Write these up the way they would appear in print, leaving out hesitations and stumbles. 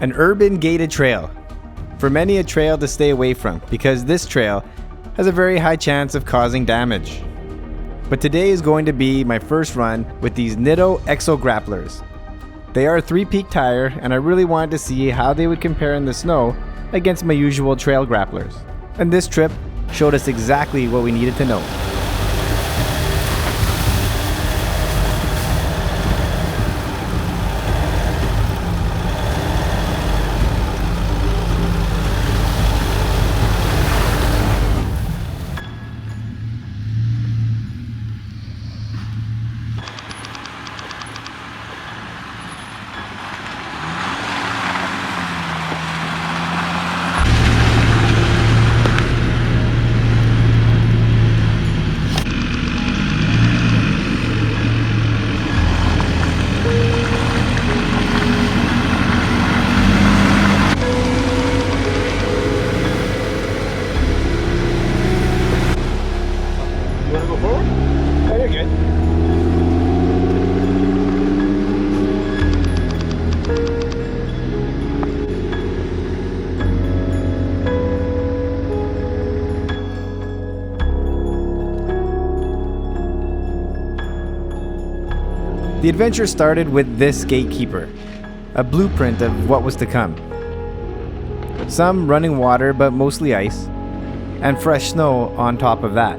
An urban gated trail. For many, a trail to stay away from because this trail has a very high chance of causing damage. But today is going to be my first run with these NITTO EXO grapplers. They are a 3-peak tire and I really wanted to see how they would compare in the snow against my usual trail grapplers. And this trip showed us exactly what we needed to know. The adventure started with this gatekeeper, a blueprint of what was to come. Some running water, but mostly ice, and fresh snow on top of that.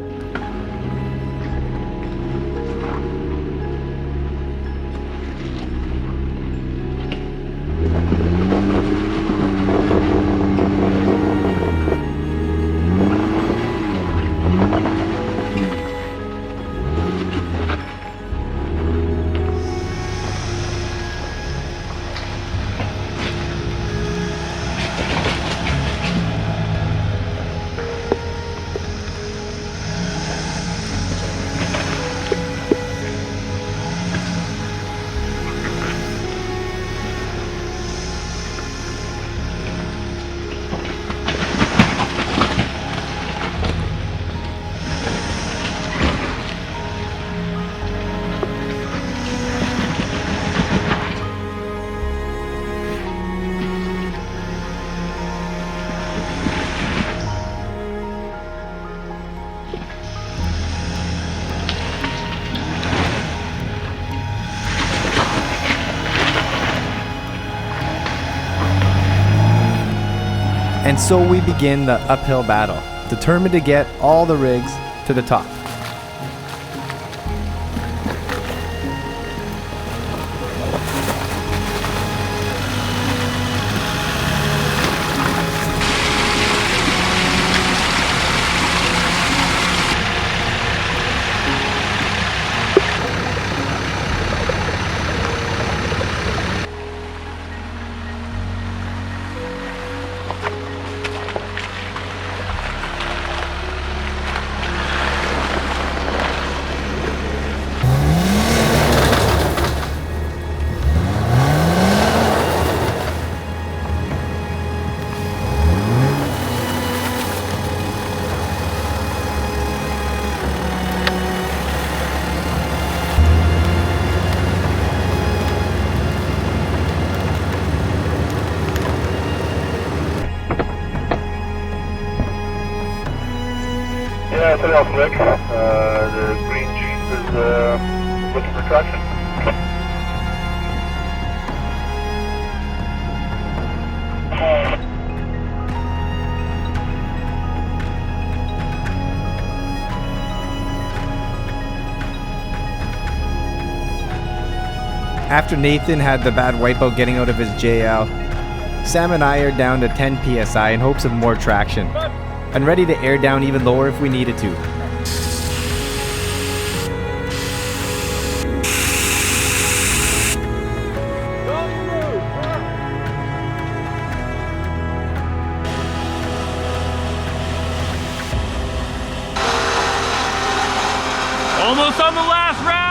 And so we begin the uphill battle, determined to get all the rigs to the top. Yeah, it's off, Rick. The green Jeep is looking for traction. After Nathan had the bad wipeout getting out of his JL, Sam and I are down to 10 psi in hopes of more traction, and ready to air down even lower if we needed to. Almost on the last wrap!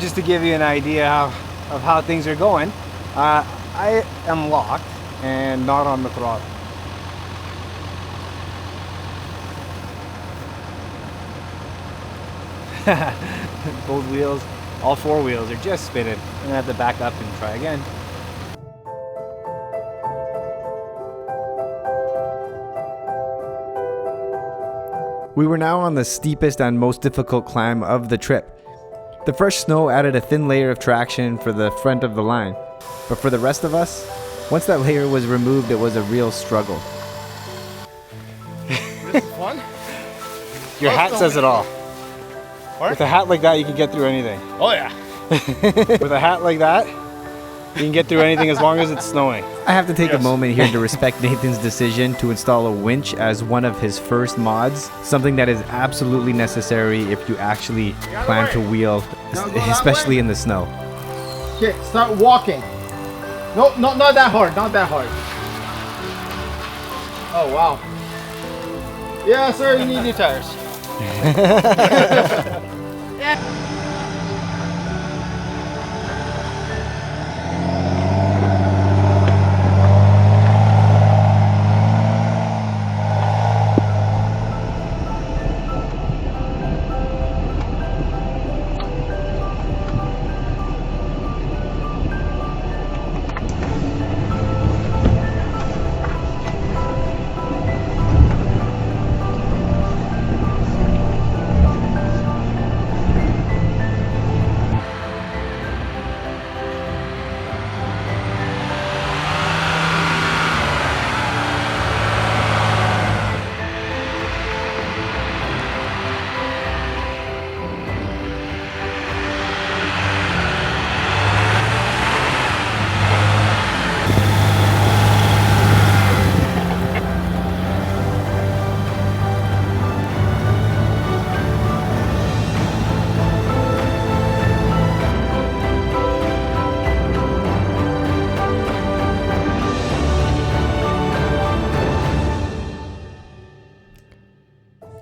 just to give you an idea of how things are going, I am locked and not on the throttle. Both wheels, all four wheels are just spinning. I'm gonna have to back up and try again. We were now on the steepest and most difficult climb of the trip. The fresh snow added a thin layer of traction for the front of the line, but for the rest of us, once that layer was removed, it was a real struggle. This is fun. Your hat says it all. What? With a hat like that, you can get through anything. Oh yeah. With a hat like that, you can get through anything as long as it's snowing. I have to take a moment here to respect Nathan's decision to install a winch as one of his first mods, something that is absolutely necessary if you actually plan to wheel, especially in the snow. Okay, start walking. No, not that hard, not that hard. Oh wow. Yeah, sir, you need new tires.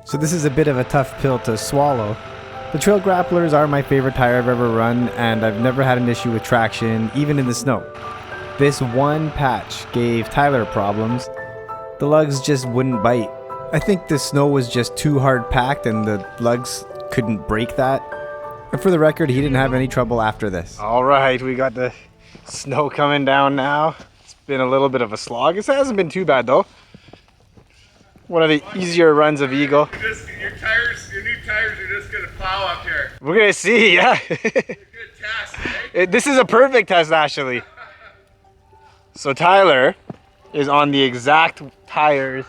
So this is a bit of a tough pill to swallow. The trail grapplers are my favorite tire I've ever run, and I've never had an issue with traction, even in the snow. This one patch gave Tyler problems. The lugs just wouldn't bite. I think the snow was just too hard packed and the lugs couldn't break that. And for the record, he didn't have any trouble after this. Alright, we got the snow coming down now. It's been a little bit of a slog. It hasn't been too bad though. One of the easier runs of Eagle. Your new tires are just gonna plow up here. We're gonna see, yeah. Good test, eh? This is a perfect test, actually. So Tyler is on the exact tires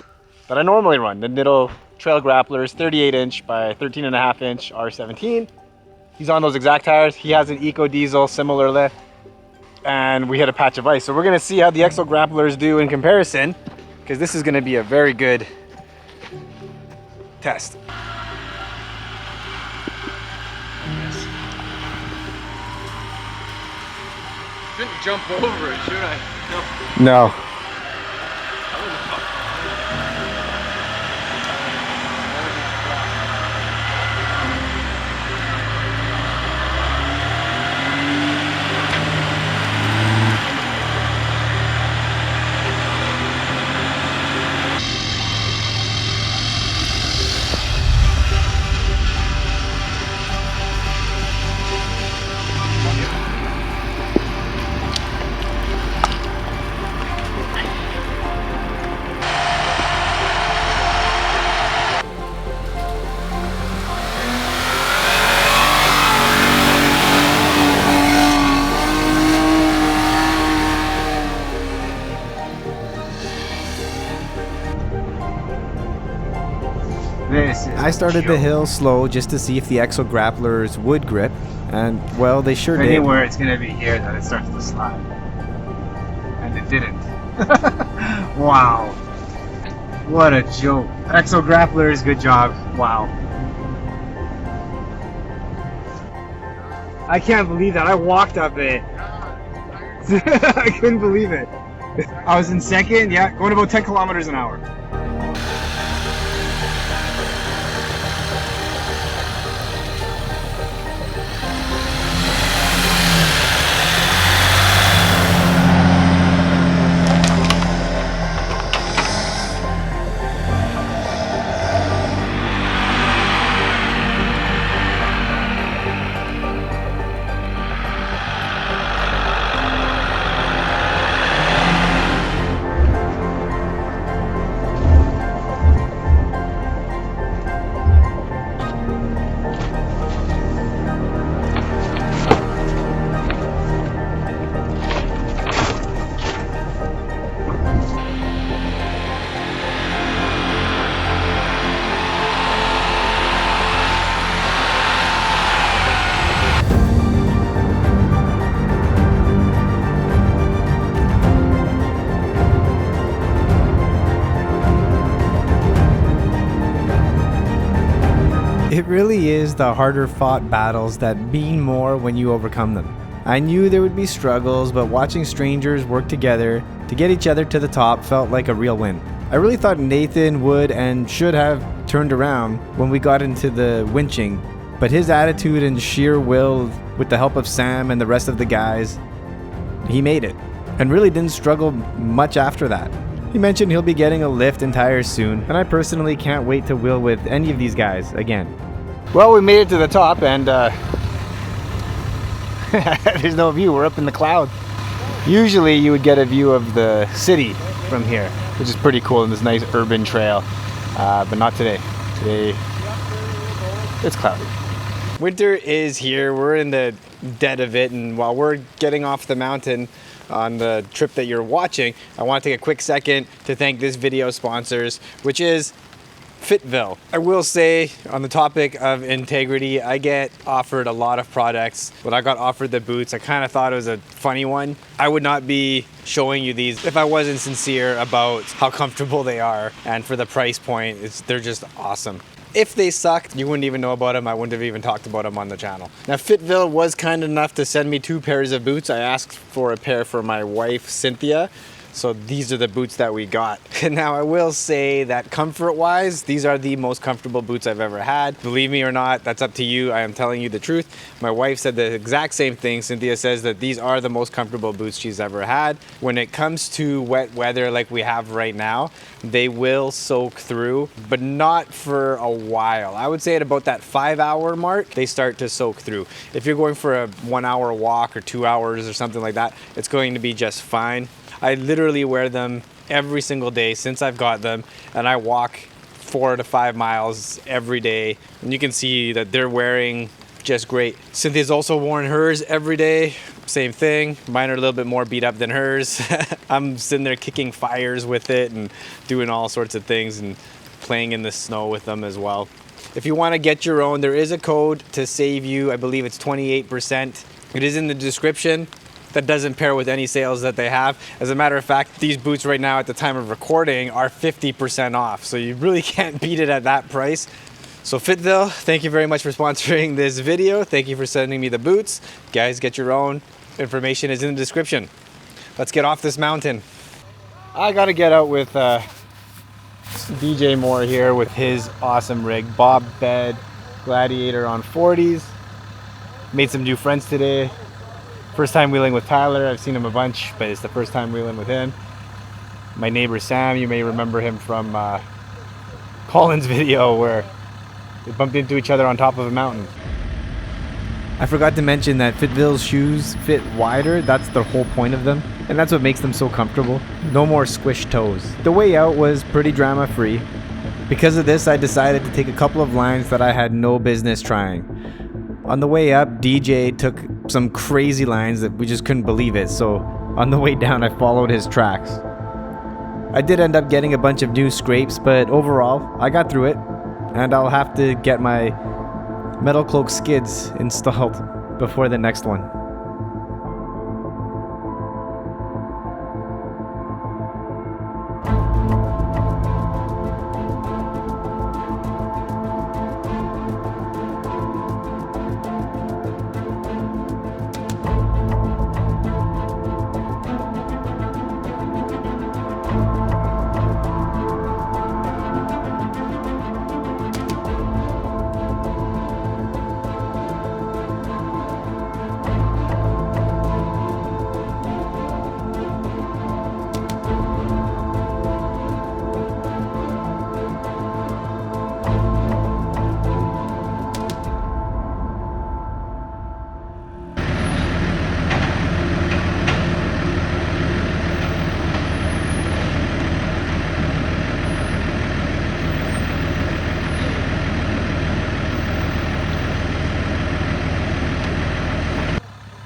that I normally run, the NITTO Trail Grapplers, 38 inch by 13.5 inch R17. He's on those exact tires. He has an EcoDiesel similarly, and we hit a patch of ice. So we're gonna see how the EXO Grapplers do in comparison, because this is gonna be a very good test. Shouldn't jump over it, should I? No. I started the hill slow just to see if the EXO grapplers would grip, and well, they sure did. Anywhere it's gonna be here that it starts to slide, and it didn't. Wow, what a joke! EXO grapplers, good job! Wow, I can't believe that I walked up it. I couldn't believe it. I was in second, yeah, going about 10 kilometers an hour. really is the harder fought battles that mean more when you overcome them. I knew there would be struggles, but watching strangers work together to get each other to the top felt like a real win. I really thought Nathan would and should have turned around when we got into the winching, but his attitude and sheer will, with the help of Sam and the rest of the guys, he made it, and really didn't struggle much after that. He mentioned he'll be getting a lift and tires soon, and I personally can't wait to wheel with any of these guys again. Well, we made it to the top, and there's no view. We're up in the cloud. Usually you would get a view of the city from here, which is pretty cool in this nice urban trail, but not today. Today it's cloudy. Winter is here. We're in the dead of it, and while we're getting off the mountain on the trip that you're watching, I want to take a quick second to thank this video sponsors, which is FITVILLE. I will say, on the topic of integrity, I get offered a lot of products. When I got offered the boots, I kind of thought it was a funny one. I would not be showing you these if I wasn't sincere about how comfortable they are, and for the price point, they're just awesome. If they sucked, you wouldn't even know about them. I wouldn't have even talked about them on the channel. Now, FITVILLE was kind enough to send me 2 pairs of boots. I asked for a pair for my wife, Cynthia. So these are the boots that we got. Now I will say that comfort-wise, these are the most comfortable boots I've ever had. Believe me or not, that's up to you. I am telling you the truth. My wife said the exact same thing. Cynthia says that these are the most comfortable boots she's ever had. When it comes to wet weather like we have right now, they will soak through, but not for a while. I would say at about that 5-hour mark, they start to soak through. If you're going for a 1-hour walk or 2 hours or something like that, it's going to be just fine. I literally wear them every single day since I've got them, and I walk 4 to 5 miles every day, and you can see that they're wearing just great. Cynthia's also worn hers every day, same thing. Mine are a little bit more beat up than hers. I'm sitting there kicking fires with it and doing all sorts of things and playing in the snow with them as well. If you want to get your own, there is a code to save you. I believe it's 28%. It is in the description. That doesn't pair with any sales that they have. As a matter of fact, these boots right now at the time of recording are 50% off. So you really can't beat it at that price. So FITVILLE, thank you very much for sponsoring this video. Thank you for sending me the boots. Guys, get your own. Information is in the description. Let's get off this mountain. I gotta get out with DJ Moore here with his awesome rig. Bob bed, Gladiator on 40s. Made some new friends today. First time wheeling with Tyler. I've seen him a bunch, but it's the first time wheeling with him. My neighbor Sam, you may remember him from Colin's video where we bumped into each other on top of a mountain. I forgot to mention that FITVILLE's shoes fit wider. That's the whole point of them, and that's what makes them so comfortable. No more squished toes. The way out was pretty drama free. Because of this, I decided to take a couple of lines that I had no business trying. On the way up, DJ took some crazy lines that we just couldn't believe it, so on the way down I followed his tracks. I did end up getting a bunch of new scrapes, but overall I got through it, and I'll have to get my metal cloak skids installed before the next one.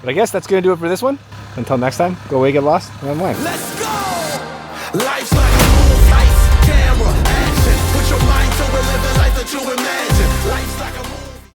But I guess that's going to do it for this one. Until next time, go away, get lost, and unwind.